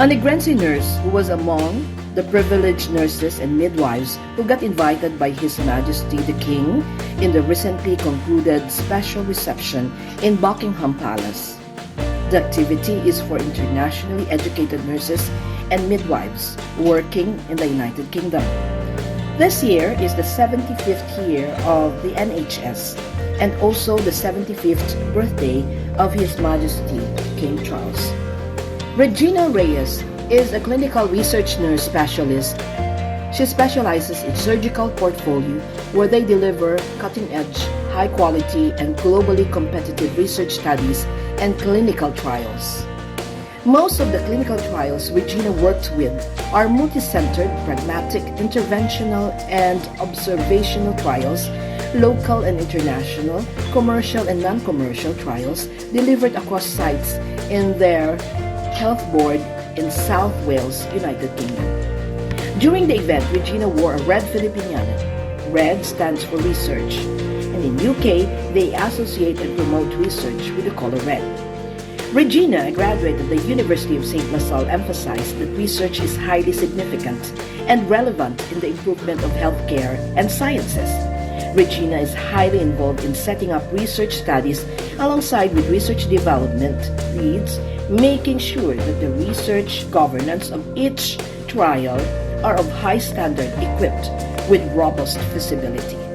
A Negrense nurse who was among the privileged nurses and midwives who got invited by His Majesty the King in the recently concluded special reception in Buckingham Palace. The activity is for internationally educated nurses and midwives working in the United Kingdom. This year is the 75th year of the NHS and also the 75th birthday of His Majesty King Charles. Regina Reyes is a clinical research nurse specialist. She specializes in surgical portfolio where they deliver cutting-edge, high-quality, and globally competitive research studies and clinical trials. Most of the clinical trials Regina worked with are multi-centered, pragmatic, interventional, and observational trials, local and international, commercial and non-commercial trials delivered across sites in their health board in South Wales, United Kingdom. During the event, Regina wore a red Filipiniana. Red stands for research, and in UK, they associate and promote research with the color red. Regina, a graduate of the University of St. LaSalle, emphasized that research is highly significant and relevant in the improvement of healthcare and sciences. Regina is highly involved in setting up research studies alongside with research development leads, making sure that the research governance of each trial are of high standard equipped with robust feasibility.